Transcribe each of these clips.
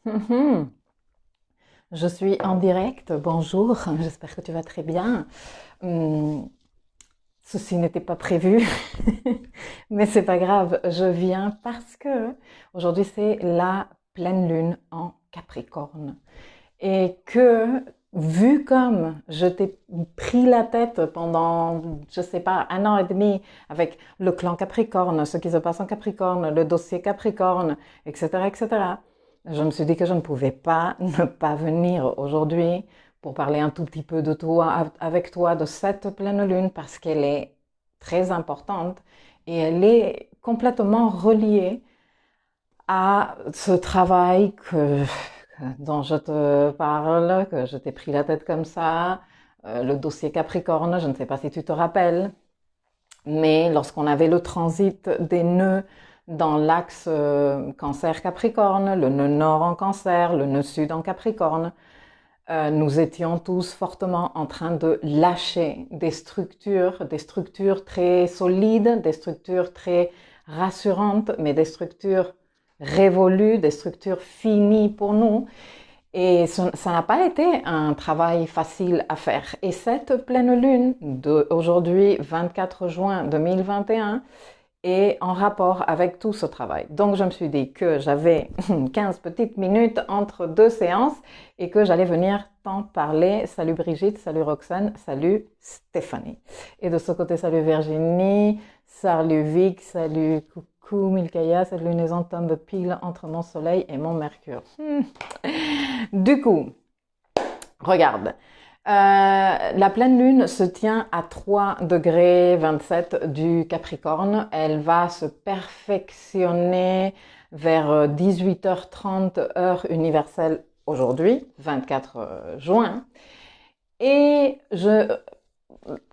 Mhm. Je suis en direct, bonjour, j'espère que tu vas très bien. Hum, Ceci n'était pas prévu, mais c'est pas grave, je viens parce que aujourd'hui c'est la pleine lune en Capricorne et que vu comme je t'ai pris la tête pendant, je sais pas, un an et demi avec le clan Capricorne, ce qui se passe en Capricorne, le dossier Capricorne, etc., etc., je me suis dit que je ne pouvais pas ne pas venir aujourd'hui pour parler un tout petit peu de toi, avec toi, de cette pleine lune, parce qu'elle est très importante et elle est complètement reliée à ce travail dont je te parle, que je t'ai pris la tête comme ça, le dossier Capricorne, je ne sais pas si tu te rappelles, mais lorsqu'on avait le transit des nœuds dans l'axe Cancer-Capricorne, le nœud nord en Cancer, le nœud sud en Capricorne, nous étions tous fortement en train de lâcher des structures très solides, des structures très rassurantes, mais des structures révolues, des structures finies pour nous. Et ça n'a pas été un travail facile à faire. Et cette pleine lune d'aujourd'hui, 24 juin 2021, est en rapport avec tout ce travail. Donc je me suis dit que j'avais 15 petites minutes entre deux séances et que j'allais venir t'en parler. Salut Brigitte, salut Roxane, salut Stéphanie. Et de ce côté, salut Virginie, salut Vic, salut coucou Milkaya, cette lunaison tombe pile entre mon soleil et mon mercure. Du coup, regarde, la pleine lune se tient à 3 degrés 27 du Capricorne. Elle va se perfectionner vers 18h30 heure universelle aujourd'hui, 24 juin. Et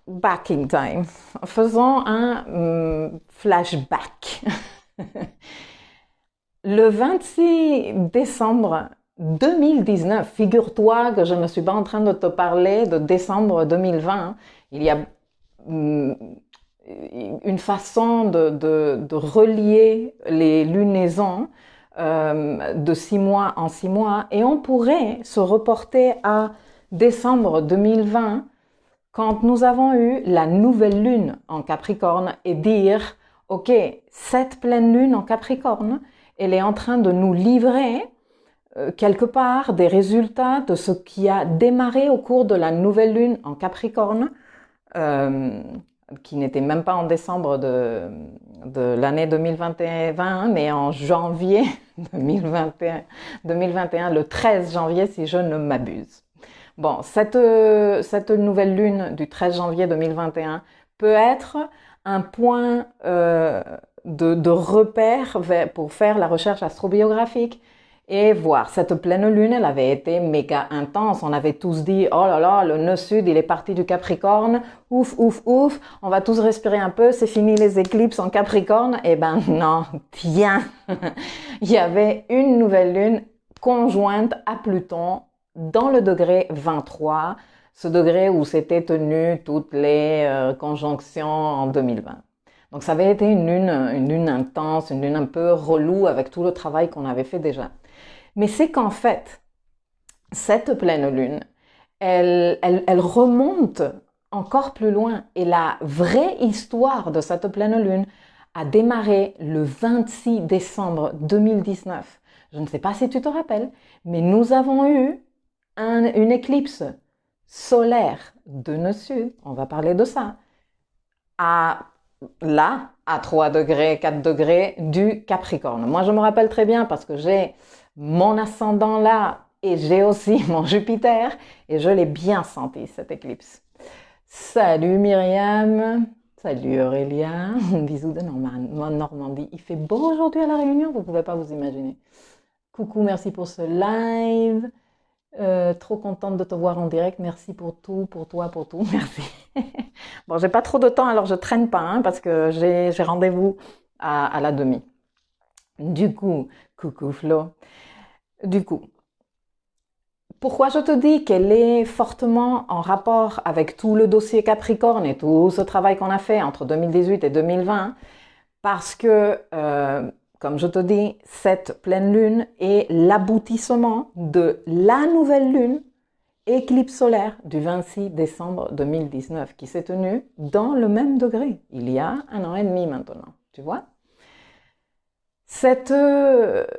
backing time, faisons un flashback. Le 26 décembre 2019, figure-toi que je ne suis pas en train de te parler de décembre 2020. Il y a une façon de relier les lunaisons de 6 mois en 6 mois et on pourrait se reporter à décembre 2020 quand nous avons eu la nouvelle lune en Capricorne et dire, ok, cette pleine lune en Capricorne, elle est en train de nous livrer quelque part des résultats de ce qui a démarré au cours de la nouvelle lune en Capricorne, euh, qui n'était même pas en décembre de l'année 2021, mais en janvier 2021, le 13 janvier si je ne m'abuse. Bon, cette nouvelle lune du 13 janvier 2021 peut être un point de repère pour faire la recherche astrobiographique et voir. Cette pleine lune, elle avait été méga intense. On avait tous dit, oh là là, le nœud sud, il est parti du Capricorne. Ouf, ouf, ouf. On va tous respirer un peu. C'est fini les éclipses en Capricorne. Eh ben non, tiens. Il y avait une nouvelle lune conjointe à Pluton dans le degré 23, ce degré où s'étaient tenues toutes les conjonctions en 2020. Donc ça avait été une lune intense, une lune un peu relou avec tout le travail qu'on avait fait déjà. Mais c'est qu'en fait, cette pleine lune, elle remonte encore plus loin. Et la vraie histoire de cette pleine lune a démarré le 26 décembre 2019. Je ne sais pas si tu te rappelles, mais nous avons eu une éclipse solaire de nœud sud, on va parler de ça, à là, à 3 degrés, 4 degrés du Capricorne. Moi, je me rappelle très bien parce que j'ai mon ascendant là et j'ai aussi mon Jupiter et je l'ai bien senti, cette éclipse. Salut Myriam, salut Aurélia, bisous de Normandie. Il fait beau aujourd'hui à La Réunion, vous ne pouvez pas vous imaginer. Coucou, merci pour ce live. Trop contente de te voir en direct. Merci pour tout, pour toi, pour tout. Merci. Bon, j'ai pas trop de temps, alors je traîne pas, hein, parce que j'ai rendez-vous à la demi. Du coup, coucou Flo. Du coup, pourquoi je te dis qu'elle est fortement en rapport avec tout le dossier Capricorne et tout ce travail qu'on a fait entre 2018 et 2020? Parce que comme je te dis, cette pleine lune est l'aboutissement de la nouvelle lune, éclipse solaire du 26 décembre 2019, qui s'est tenue dans le même degré, il y a 1 an et demi maintenant, tu vois. Cette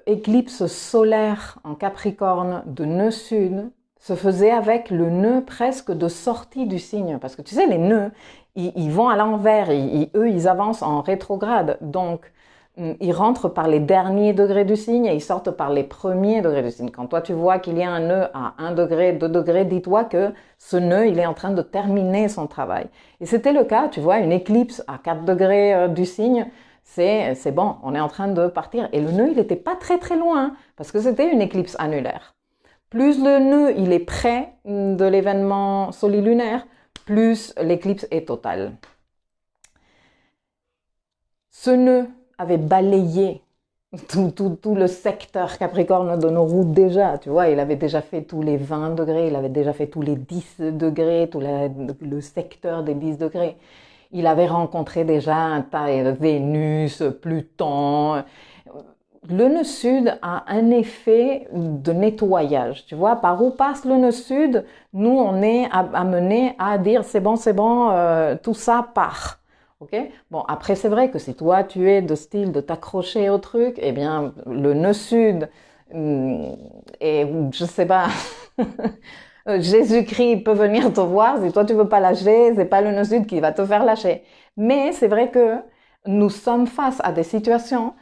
éclipse solaire en Capricorne de nœud sud se faisait avec le nœud presque de sortie du signe. Parce que tu sais, les nœuds, ils vont à l'envers, eux, ils avancent en rétrograde. Donc, ils rentrent par les derniers degrés du signe et ils sortent par les premiers degrés du signe. Quand toi, tu vois qu'il y a un nœud à 1 degré, 2 degrés, dis-toi que ce nœud, il est en train de terminer son travail. Et c'était le cas, tu vois, une éclipse à 4 degrés du signe, c'est bon, on est en train de partir. Et le nœud, il n'était pas très très loin, parce que c'était une éclipse annulaire. Plus le nœud, il est près de l'événement solilunaire, plus l'éclipse est totale. Ce nœud avait balayé tout le secteur Capricorne de nos routes déjà, tu vois, il avait déjà fait tous les 20 degrés, il avait déjà fait tous les 10 degrés, tout le secteur des 10 degrés. Il avait rencontré déjà un tas de Vénus, Pluton. Le nœud sud a un effet de nettoyage, tu vois. Par où passe le nœud sud, nous, on est amené à dire c'est bon, tout ça part. Okay. Bon, après, c'est vrai que si toi, tu es de style de t'accrocher au truc, eh bien, le nœud sud, et je sais pas... Jésus-Christ peut venir te voir, si toi tu veux pas lâcher, c'est pas le nœud sud qui va te faire lâcher. Mais c'est vrai que nous sommes face à des situations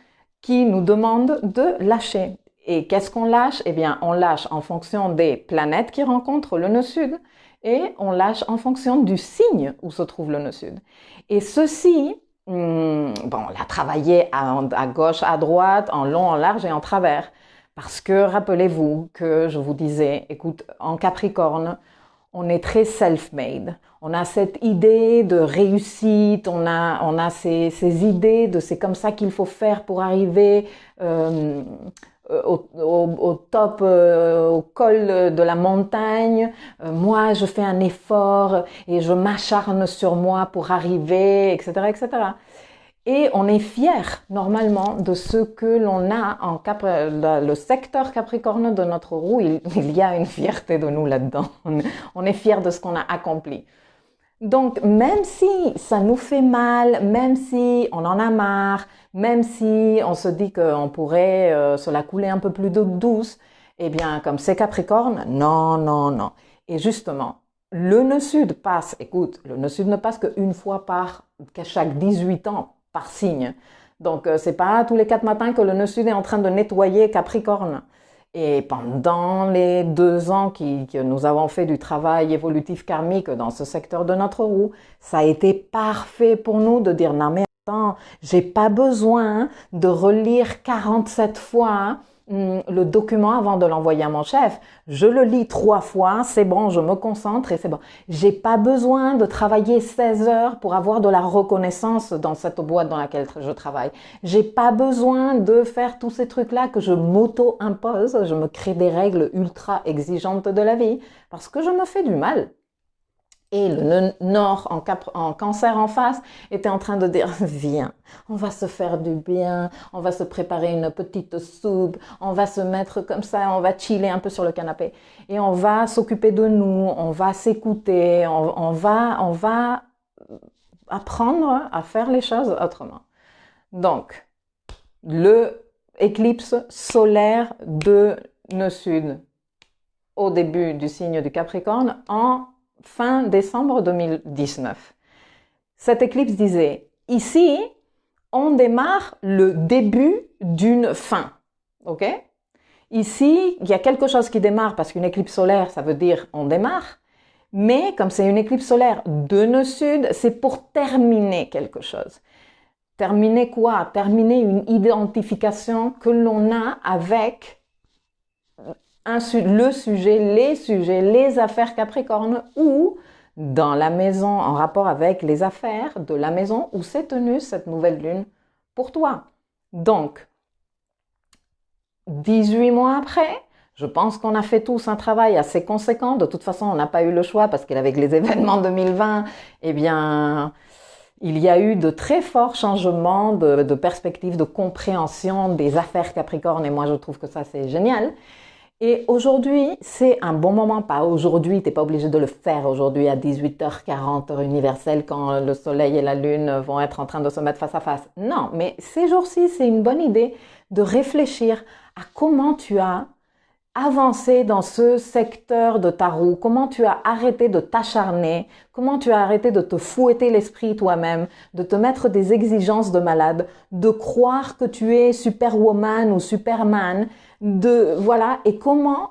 qui nous demandent de lâcher. Et qu'est-ce qu'on lâche? Eh bien, on lâche en fonction des planètes qui rencontrent le nœud sud et on lâche en fonction du signe où se trouve le nœud sud. Et ceci, on l'a travaillé à gauche, à droite, en long, en large et en travers. Parce que rappelez-vous que je vous disais, écoute, en Capricorne, on est très self-made. On a cette idée de réussite, on a ces idées de c'est comme ça qu'il faut faire pour arriver au top, au col de la montagne. Moi, je fais un effort et je m'acharne sur moi pour arriver, etc., etc. Et on est fier normalement de ce que l'on a le secteur Capricorne de notre roue. Il y a une fierté de nous là-dedans. On est fier de ce qu'on a accompli. Donc, même si ça nous fait mal, même si on en a marre, même si on se dit qu'on pourrait se la couler un peu plus d'eau douce, eh bien, comme c'est Capricorne, non, non, non. Et justement, le nœud sud passe, écoute, le nœud sud ne passe qu'une fois chaque 18 ans par signe. Donc, c'est pas tous les 4 matins que le nœud sud est en train de nettoyer Capricorne. Et pendant les 2 ans que nous avons fait du travail évolutif karmique dans ce secteur de notre roue, ça a été parfait pour nous de dire non mais attends, j'ai pas besoin de relire 47 fois le document avant de l'envoyer à mon chef. Je le lis 3 fois, c'est bon, je me concentre et c'est bon. J'ai pas besoin de travailler 16 heures pour avoir de la reconnaissance dans cette boîte dans laquelle je travaille. J'ai pas besoin de faire tous ces trucs-là que je m'auto-impose. Je me crée des règles ultra exigeantes de la vie parce que je me fais du mal. Et le nord en cancer en face était en train de dire « Viens, on va se faire du bien, on va se préparer une petite soupe, on va se mettre comme ça, on va chiller un peu sur le canapé et on va s'occuper de nous, on va s'écouter, on va apprendre à faire les choses autrement. » Donc, le éclipse solaire de nœud sud au début du signe du Capricorne en fin décembre 2019. Cette éclipse disait, ici, on démarre le début d'une fin. Ok? Ici, il y a quelque chose qui démarre parce qu'une éclipse solaire, ça veut dire on démarre. Mais comme c'est une éclipse solaire de nœud sud, c'est pour terminer quelque chose. Terminer quoi? Terminer une identification que l'on a avec le sujet, les affaires Capricorne ou dans la maison en rapport avec les affaires de la maison où s'est tenue cette nouvelle lune pour toi. Donc, 18 mois après, je pense qu'on a fait tous un travail assez conséquent. De toute façon, on n'a pas eu le choix parce qu'avec les événements 2020, eh bien, il y a eu de très forts changements de perspective, de compréhension des affaires Capricorne et moi je trouve que ça c'est génial. Et aujourd'hui, c'est un bon moment, pas aujourd'hui, t'es pas obligé de le faire aujourd'hui à 18h40 heure universelle quand le soleil et la lune vont être en train de se mettre face à face. Non, mais ces jours-ci, c'est une bonne idée de réfléchir à comment tu as avancé dans ce secteur de ta roue, comment tu as arrêté de t'acharner, comment tu as arrêté de te fouetter l'esprit toi-même, de te mettre des exigences de malade, de croire que tu es superwoman ou superman, voilà, et comment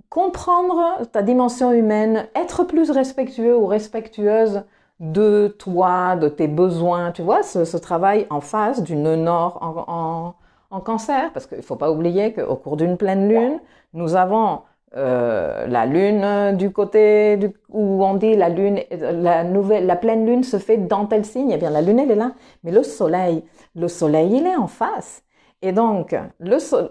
comprendre ta dimension humaine, être plus respectueux ou respectueuse de toi, de tes besoins, tu vois, ce travail en face du nœud nord en cancer, parce qu'il ne faut pas oublier qu'au cours d'une pleine lune, nous avons la lune du côté où on dit la lune, la pleine lune se fait dans tel signe, eh bien la lune elle est là, mais le soleil il est en face. Et donc,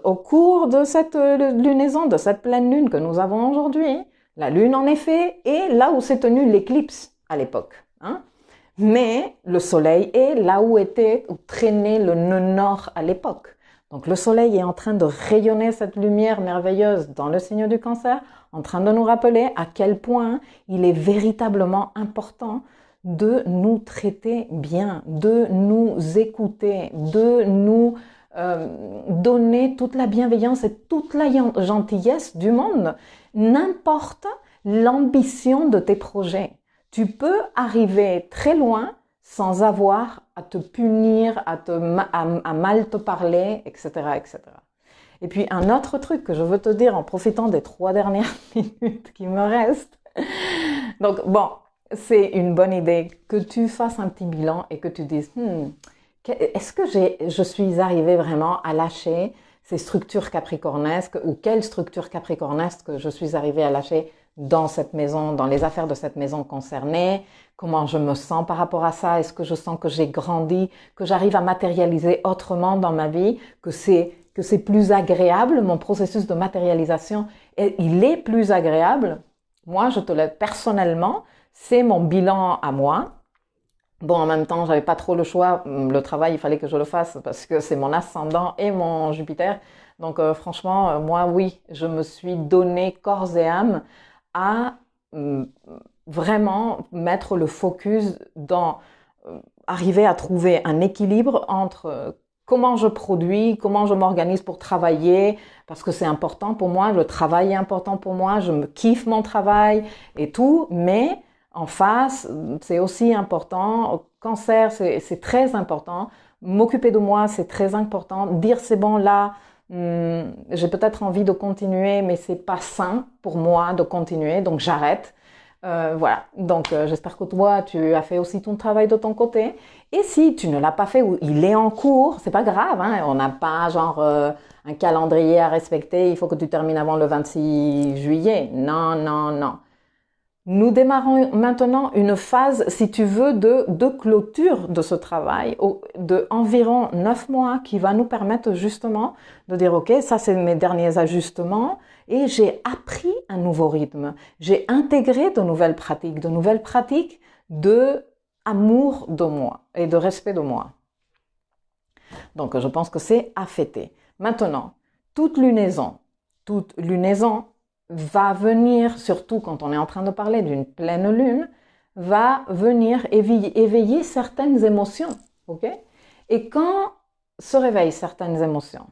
au cours de cette lunaison, de cette pleine lune que nous avons aujourd'hui, la lune en effet est là où s'est tenue l'éclipse à l'époque. Hein. Mais le soleil est là où traînait le nœud nord à l'époque. Donc le soleil est en train de rayonner cette lumière merveilleuse dans le signe du cancer, en train de nous rappeler à quel point il est véritablement important de nous traiter bien, de nous écouter, de nous donner toute la bienveillance et toute la gentillesse du monde, n'importe l'ambition de tes projets. Tu peux arriver très loin sans avoir à te punir, à mal te parler, etc., etc. Et puis un autre truc que je veux te dire en profitant des 3 dernières minutes qui me restent. Donc bon, c'est une bonne idée que tu fasses un petit bilan et que tu dises est-ce que je suis arrivée vraiment à lâcher ces structures capricornesques ou quelles structures capricornesques je suis arrivée à lâcher dans cette maison, dans les affaires de cette maison concernée, comment je me sens par rapport à ça, est-ce que je sens que j'ai grandi, que j'arrive à matérialiser autrement dans ma vie, que c'est plus agréable, mon processus de matérialisation, il est plus agréable. Moi, je te le personnellement, c'est mon bilan à moi. Bon, en même temps, j'avais pas trop le choix. Le travail, il fallait que je le fasse parce que c'est mon ascendant et mon Jupiter. Donc, franchement, moi, oui, je me suis donné corps et âme à vraiment mettre le focus dans arriver à trouver un équilibre entre comment je produis, comment je m'organise pour travailler, parce que c'est important pour moi, le travail est important pour moi, je me kiffe mon travail et tout, mais en face, c'est aussi important. Cancer, c'est très important. M'occuper de moi, c'est très important. Dire c'est bon là, j'ai peut-être envie de continuer, mais c'est pas sain pour moi de continuer, donc j'arrête. Voilà. Donc j'espère que toi, tu as fait aussi ton travail de ton côté. Et si tu ne l'as pas fait ou il est en cours, c'est pas grave. Hein, on n'a pas genre un calendrier à respecter. Il faut que tu termines avant le 26 juillet. Non, non, non. Nous démarrons maintenant une phase, si tu veux, de clôture de ce travail, de environ 9 mois, qui va nous permettre justement de dire, ok, ça c'est mes derniers ajustements, et j'ai appris un nouveau rythme. J'ai intégré de nouvelles pratiques de amour de moi et de respect de moi. Donc je pense que c'est à fêter. Maintenant, toute lunaison va venir, surtout quand on est en train de parler d'une pleine lune, va venir éveiller certaines émotions, ok? Et quand se réveillent certaines émotions,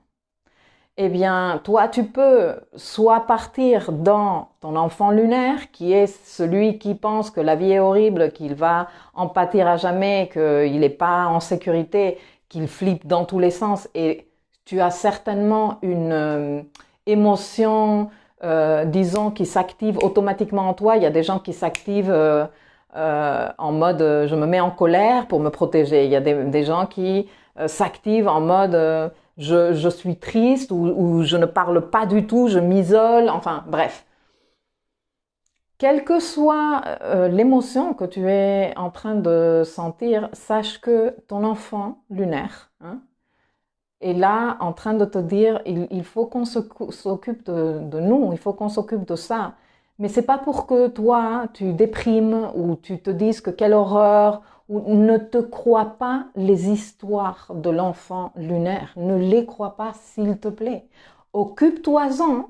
eh bien, toi, tu peux soit partir dans ton enfant lunaire, qui est celui qui pense que la vie est horrible, qu'il va en pâtir à jamais, qu'il n'est pas en sécurité, qu'il flippe dans tous les sens, et tu as certainement une émotion disons, qui s'activent automatiquement en toi. Il y a des gens qui s'activent en mode je me mets en colère pour me protéger. Il y a des gens qui s'activent en mode je suis triste ou je ne parle pas du tout, je m'isole. Enfin, bref. Quelle que soit l'émotion que tu es en train de sentir, sache que ton enfant lunaire, est là en train de te dire il faut qu'on s'occupe de nous, il faut qu'on s'occupe de ça. Mais c'est pas pour que toi tu déprimes ou tu te dises que quelle horreur ou ne te crois pas les histoires de l'enfant lunaire. Ne les crois pas, s'il te plaît. Occupe-toi-en,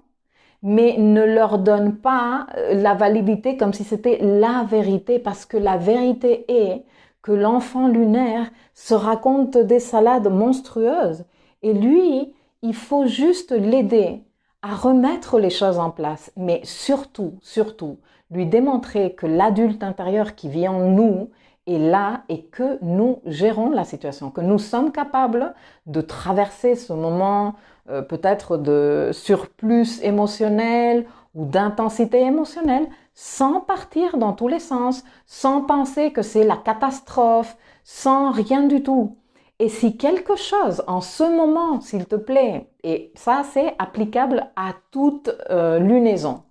mais ne leur donne pas la validité comme si c'était la vérité, parce que la vérité est que l'enfant lunaire se raconte des salades monstrueuses. Et lui, il faut juste l'aider à remettre les choses en place, mais surtout, lui démontrer que l'adulte intérieur qui vit en nous est là et que nous gérons la situation, que nous sommes capables de traverser ce moment peut-être de surplus émotionnel ou d'intensité émotionnelle sans partir dans tous les sens, sans penser que c'est la catastrophe, sans rien du tout. Et si quelque chose en ce moment, s'il te plaît, et ça c'est applicable à toute lunaison,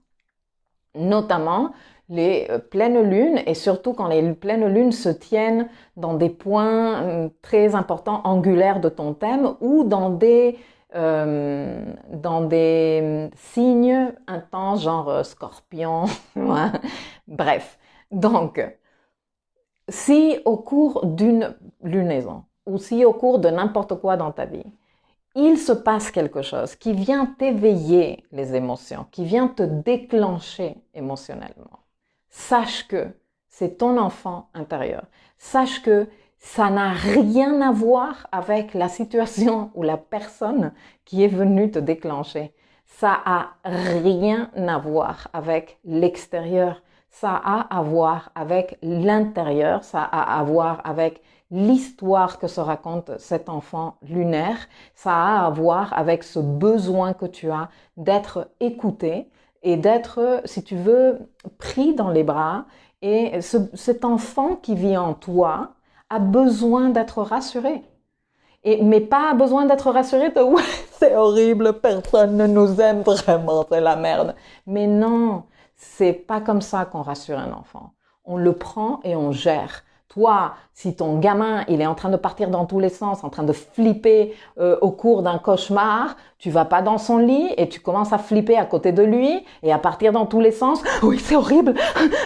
notamment les pleines lunes, et surtout quand les pleines lunes se tiennent dans des points très importants angulaires de ton thème ou dans des signes intenses, genre scorpion, bref. Donc, si au cours d'une lunaison, ou si au cours de n'importe quoi dans ta vie, il se passe quelque chose qui vient t'éveiller les émotions, qui vient te déclencher émotionnellement, sache que c'est ton enfant intérieur. Sache que ça n'a rien à voir avec la situation ou la personne qui est venue te déclencher. Ça a rien à voir avec l'extérieur. Ça a à voir avec l'intérieur. Ça a à voir avec l'histoire que se raconte cet enfant lunaire. Ça a à voir avec ce besoin que tu as d'être écouté et d'être, si tu veux, pris dans les bras. Et cet enfant qui vit en toi a besoin d'être rassuré. Mais pas besoin d'être rassuré de « ouais, c'est horrible, personne ne nous aime vraiment, c'est la merde ». Mais non, c'est pas comme ça qu'on rassure un enfant. On le prend et on gère. Toi, si ton gamin, il est en train de partir dans tous les sens, en train de flipper au cours d'un cauchemar, tu vas pas dans son lit et tu commences à flipper à côté de lui et à partir dans tous les sens. Oui, c'est horrible,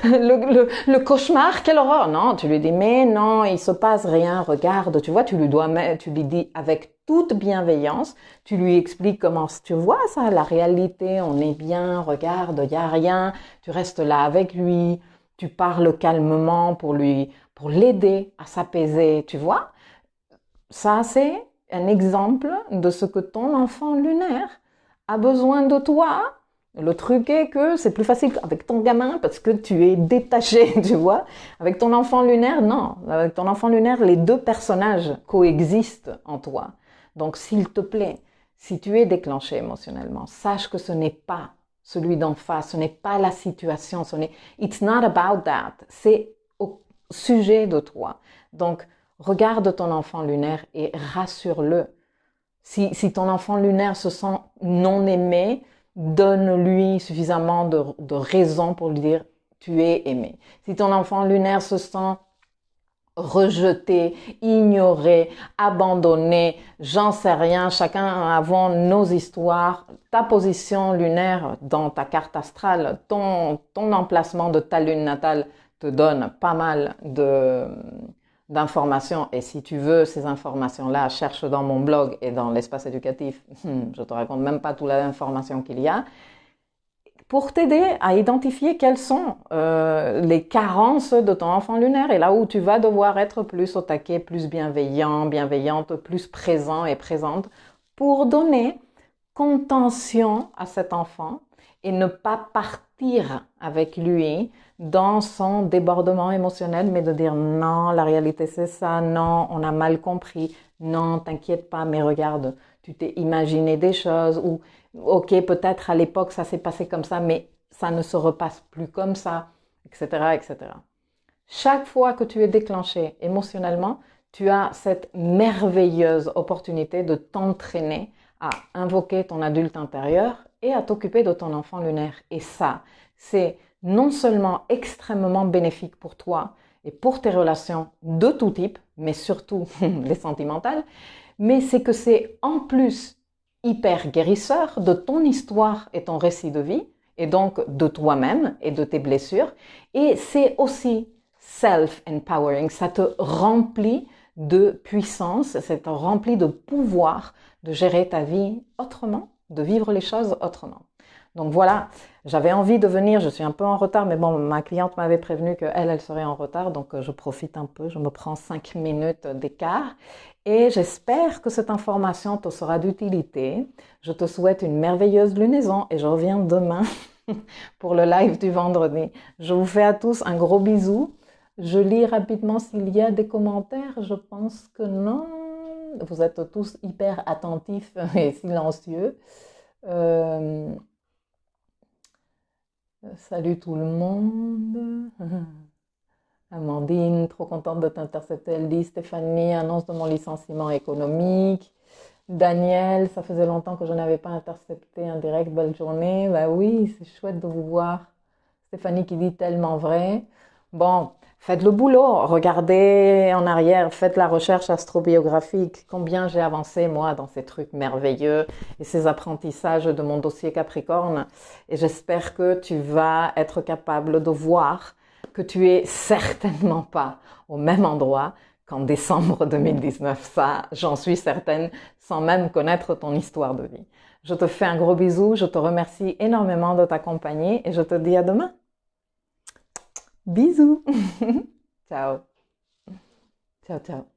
le cauchemar, quelle horreur. Non, tu lui dis, mais non, il se passe rien, regarde, tu vois, tu lui dis avec toute bienveillance, tu lui expliques comment, tu vois ça, la réalité, on est bien, regarde, il y a rien, tu restes là avec lui, tu parles calmement pour l'aider à s'apaiser, tu vois. Ça, c'est un exemple de ce que ton enfant lunaire a besoin de toi. Le truc est que c'est plus facile avec ton gamin parce que tu es détaché, tu vois. Avec ton enfant lunaire, non. Avec ton enfant lunaire, les deux personnages coexistent en toi. Donc, s'il te plaît, si tu es déclenché émotionnellement, sache que ce n'est pas celui d'en face, ce n'est pas la situation, it's not about that. C'est au sujet de toi. Donc, regarde ton enfant lunaire et rassure-le. Si ton enfant lunaire se sent non aimé, donne-lui suffisamment de raisons pour lui dire « tu es aimé ». Si ton enfant lunaire se sent rejeté, ignoré, abandonné, j'en sais rien, chacun avons nos histoires, ta position lunaire dans ta carte astrale, ton emplacement de ta lune natale te donne pas mal d'informations et si tu veux ces informations-là, cherche dans mon blog et dans l'espace éducatif, je te raconte même pas toute l'information qu'il y a, pour t'aider à identifier quelles sont les carences de ton enfant lunaire et là où tu vas devoir être plus au taquet, plus bienveillant, bienveillante, plus présent et présente pour donner contention à cet enfant et ne pas partir avec lui dans son débordement émotionnel, mais de dire non, la réalité c'est ça, non, on a mal compris, non, t'inquiète pas, mais regarde, tu t'es imaginé des choses ou ok, peut-être à l'époque ça s'est passé comme ça, mais ça ne se repasse plus comme ça, etc., etc. Chaque fois que tu es déclenché émotionnellement, tu as cette merveilleuse opportunité de t'entraîner à invoquer ton adulte intérieur et à t'occuper de ton enfant lunaire. Et ça, c'est non seulement extrêmement bénéfique pour toi et pour tes relations de tout type, mais surtout les sentimentales, mais c'est que c'est en plus hyper guérisseur de ton histoire et ton récit de vie, et donc de toi-même et de tes blessures, et c'est aussi self-empowering. Ça te remplit de puissance, ça te remplit de pouvoir de gérer ta vie autrement, de vivre les choses autrement. Donc voilà, j'avais envie de venir, je suis un peu en retard, mais bon, ma cliente m'avait prévenu qu'elle serait en retard, donc je profite un peu, je me prends 5 minutes d'écart et j'espère que cette information te sera d'utilité. Je te souhaite une merveilleuse lunaison et je reviens demain pour le live du vendredi. Je vous fais à tous un gros bisou. Je lis rapidement s'il y a des commentaires, je pense que non. Vous êtes tous hyper attentifs et silencieux. Salut tout le monde. Amandine, trop contente de t'intercepter. Elle dit Stéphanie, annonce de mon licenciement économique. Daniel, ça faisait longtemps que je n'avais pas intercepté un direct. Belle journée. Bah oui, c'est chouette de vous voir. Stéphanie qui dit tellement vrai. Bon, faites le boulot. Regardez en arrière. Faites la recherche astrobiographique. Combien j'ai avancé, moi, dans ces trucs merveilleux et ces apprentissages de mon dossier Capricorne. Et j'espère que tu vas être capable de voir que tu es certainement pas au même endroit qu'en décembre 2019. Ça, j'en suis certaine, sans même connaître ton histoire de vie. Je te fais un gros bisou, je te remercie énormément de t'accompagner et je te dis à demain. Bisous. Ciao. Ciao, ciao.